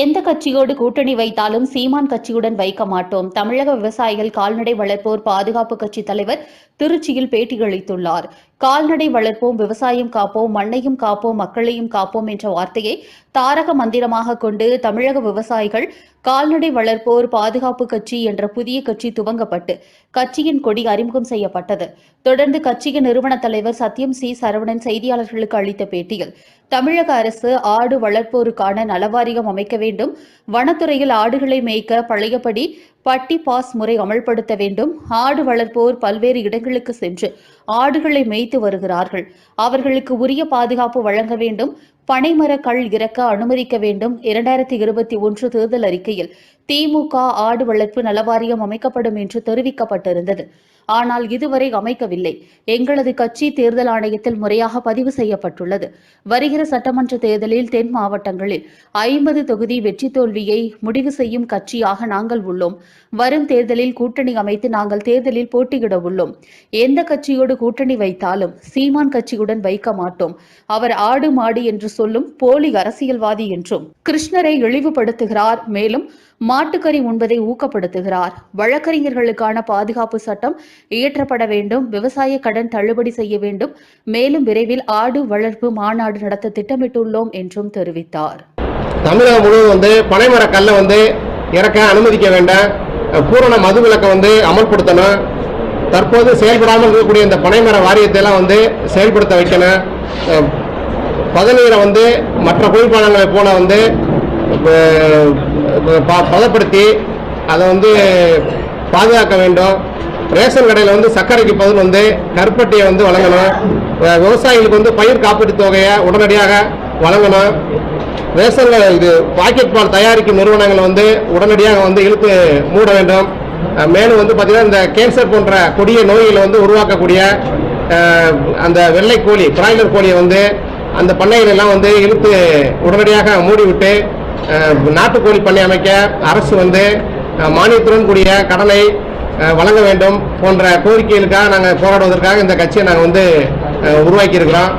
எந்த கட்சியோடு கூட்டணி வைத்தாலும் சீமான் கட்சியுடன் வைக்க மாட்டோம். தமிழக விவசாயிகள் கால்நடை வளர்ப்போர் பாதுகாப்பு கட்சி தலைவர் திருச்சியில் பேட்டியளித்துள்ளார். கால்நடை வளர்ப்போம், விவசாயம் காப்போம், மண்ணையும் காப்போம், மக்களையும் காப்போம் என்ற வார்த்தையை தாரக மந்திரமாக கொண்டு தமிழக விவசாயிகள் கால்நடை வளர்ப்போர் பாதுகாப்பு கட்சி என்ற புதிய கட்சி துவங்கப்பட்டு கட்சியின் கொடி அறிமுகம் செய்யப்பட்டது. தொடர்ந்து கட்சியின் நிறுவன தலைவர் சத்யம் சி சரவணன் செய்தியாளர்களுக்கு அளித்த பேட்டியில், தமிழக அரசு ஆடு வளர்ப்போருக்கான நலவாரியம் அமைக்க வேண்டும், வனத்துறையில் ஆடுகளை மேய்க்க பழையபடி பட்டி பாஸ் முறை அமல்படுத்த வேண்டும், ஆடு வளர்ப்போர் பல்வேறு இடங்களுக்கு சென்று ஆடுகளை மேய்த்து வருகிறார்கள், அவர்களுக்கு உரிய பாதுகாப்பு வழங்க வேண்டும், பனைமர கல் இறக்க அனுமதிக்க வேண்டும். 2021 தேர்தல் அறிக்கையில் திமுக ஆடு வளர்ப்பு நலவாரியம் அமைக்கப்படும் என்று தெரிவிக்கப்பட்டிருந்தது. ஆனால் இதுவரை அமைக்கவில்லை. எங்களது கட்சி தேர்தல் ஆணையத்தில் முறையாக பதிவு செய்யப்பட்டுள்ளது. வருகிற சட்டமன்ற தேர்தலில் தென் மாவட்டங்களில் 50 தொகுதி வெற்றி தோல்வியை முடிவு செய்யும் கட்சியாக நாங்கள் உள்ளோம். வரும் தேர்தலில் கூட்டணி அமைத்து நாங்கள் தேர்தலில் போட்டியிட உள்ளோம். எந்த கட்சியோடு கூட்டணி வைத்தாலும் சீமான் கட்சியுடன் வைக்க மாட்டோம். அவர் ஆடு மாடு என்று சொல்லும் போலி அரசியல்வாதி என்றும் கிருஷ்ணரை இழிவுபடுத்துகிறார். மேலும் மாட்டுக்கறி உண்பதை ஊக்கப்படுத்துகிறார். வழக்கறிஞர்களுக்கான பாதுகாப்பு சட்டம் இயற்றப்பட வேண்டும். விவசாய கடன் தள்ளுபடி செய்ய வேண்டும். மேலும் விரைவில் ஆடு வளர்ப்பு மாநாடு நடத்த திட்டமிட்டுள்ளோம் என்றும் தெரிவித்தார். தமிழகம் முழுவதும் பனைமர கல்லை இறக்க அனுமதிக்க வேண்டாம். பூரண மதுவிலக்கை அமல்படுத்தணும். தற்போது செயல்படாமல் இருக்கக்கூடிய இந்த பனைமர வாரியத்தை எல்லாம் செயல்படுத்த வைக்கணும். பதநீரை மற்ற குளிர்பானங்களை போல பதப்படுத்தி அதை பாதுகாக்க வேண்டும். ரேஷன் கடையில் சர்க்கரைக்கு பதில் கருப்பட்டியை வழங்கணும். விவசாயிகளுக்கு பயிர் காப்பீட்டு தொகையை உடனடியாக வழங்கணும். ரேஷன் இது பாக்கெட் பால் தயாரிக்கும் நிறுவனங்களை உடனடியாக இழுத்து மூட வேண்டும். மேலும் பார்த்தீங்கன்னா இந்த கேன்சர் போன்ற கொடிய நோய்களை உருவாக்கக்கூடிய அந்த வெள்ளை கோழி, பிராய்லர் கோழியை அந்த பண்ணைகள் எல்லாம் இழுத்து உடனடியாக மூடிவிட்டு நாட்டுக்கோழி பண்ணை அமைக்க அரசு மானியத்துடன் கூடிய கடனை வழங்க வேண்டும் போன்ற கோரிக்கைகளுக்காக நாங்கள் போராடுவதற்காக இந்த கட்சியை நாங்கள் உருவாக்கி இருக்கிறோம்.